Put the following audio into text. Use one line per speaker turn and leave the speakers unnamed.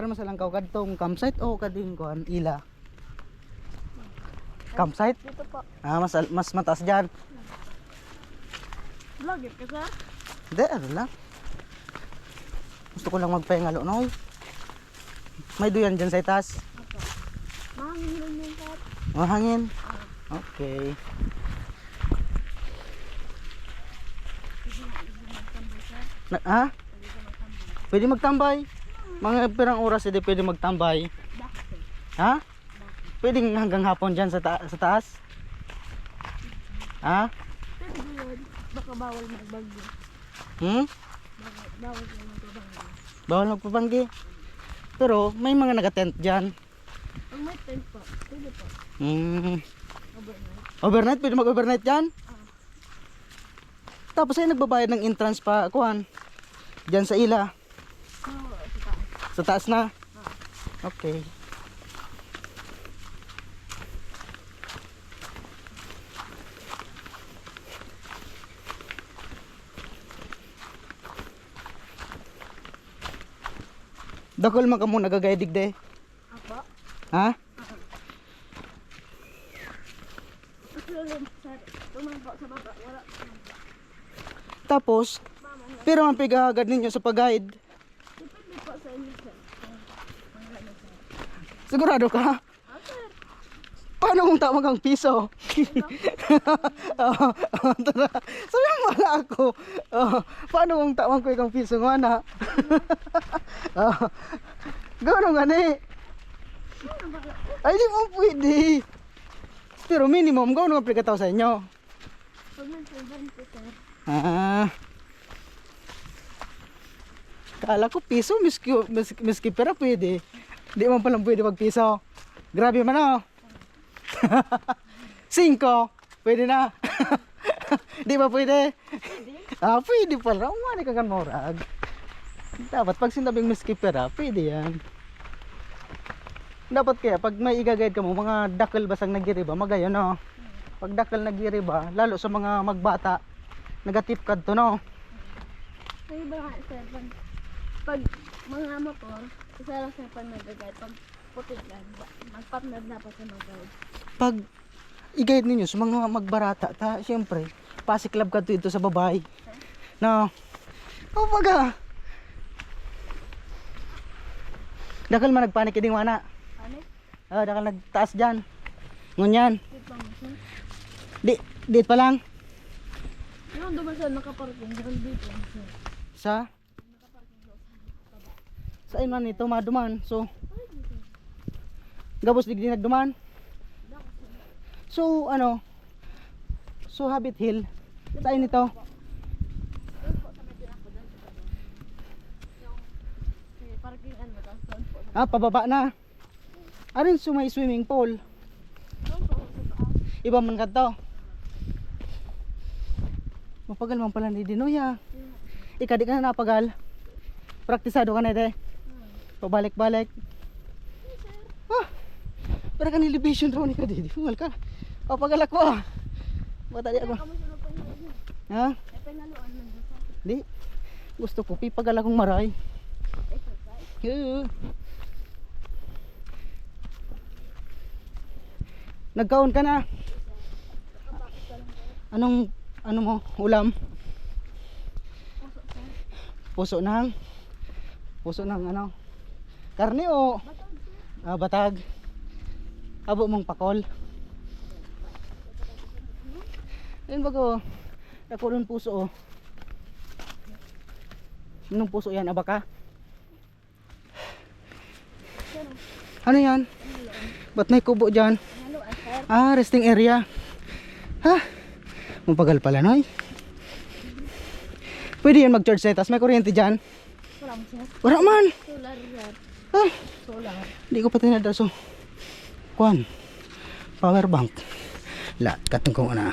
para masalangkaw kadtong campsite o kading kuan ila. Campsite?
Dito po.
Mas mataas diyan.
Vlogger ka sir?
Hindi, ano lang. Gusto ko lang magpahingalo noy. May duyan dyan sa itaas.
Opo. Mahangin lang yun sir.
Mahangin. Okay. Ha? Pwede magtambay. Mga pirang oras hindi pwede magtambay. Ha? Pwede hanggang hapon dyan sa taas? Ha?
Pero yun, baka bawal magbagyo.
Hmm?
Bawal magbagyo.
Bawal magpapanggi. Pero may mga naka-tent dyan.
Ang may tent po, pwede po. Overnight.
Overnight? Pwede mag-overnight dyan? Tapos ay nagbabayad ng entrance pa, kuhan. Dyan sa ila. Sa taas na? Okay. Dakol man ka mo nagagaydig de.
Apo?
Ha?
Sir, tumang po sa baba, wala.
Tapos, pero ang pigagad ninyo sa pag-guide.
Depende po sa inyo sir.
Sigurado ka?
Sir.
Paano kung tawag ang piso? Tara. Sabi mo wala ako. Paano kung tawag ko ikang piso nga na? Gano'n nga ni. Ay di mo pwede. Pero minimum, gano'n nga pagkataw sa inyo.
Pag nag-7 po sir.
Kala ko piso, miski pera pwede. Di mo palang pwede mag piso. Grabe man oh. 5, pwede na. Di ba pwede? Pwede pala. Umani ka kan morag. Dapat pag sinabing miski pera, pwede yan. Dapat kaya pag may igagayad ka mo, mga dakal basang nagiriba, magayon no. Pag dakal nagiriba, lalo sa mga magbata, nagatip kad to no.
Kaya ba nga sir, pag mga motor, isa lang sir pag nagagay, pag putigan, magpapnad na pa sa mag-guide.
Pag i-guide ninyo sa mga magbarata, siyempre, pasiklab ka dito sa babae. No. O baga. Dakal man nagpanik iding wana.
Ano?
Dakal nagtaas dyan. Ngunyan.
Dito lang sir.
Dit pa lang.
Yung duman sir, nakaparking, dito lang sir.
Sa iman ito maduman. So gabos digdi nagduman. So ano? So Habit Hill. Saan ito?
Parking ano, tapos doon po.
Pababa na. Arin may swimming pool.
Doon po sa taas.
Iba man kadto. Mapagal man pala ni Dinoya. Ika di ka na napagal. Praktisado ka na de. Pabalik-balik. Pero kan elevation raw ni ka di. Fumal ka. Papagal ako Bata di ako.
Kamu sila pa yun.
Ha?
Eh, penaluan man doon sir.
Di. Gusto ko pipagal akong maray.
Exercise.
Nagkaon ka na. Ano mo? Ulam?
Puso sir.
Puso ng ano? Karne o? Batag. Abo mong pakol. Ayun bago. Nakulon puso o. Anong puso yan? Abaka? Ano yan? Ba't may kubo dyan?
Haluan sir.
Resting area. Mapagal pala noy. Pwede yan mag-charge sa itas. May kuryente dyan.
Wala mo sir.
Wala man.
Solar sir. Solar.
Hindi ko pa tinadaso. Kuan. Power bank. Lahat katong kung ana.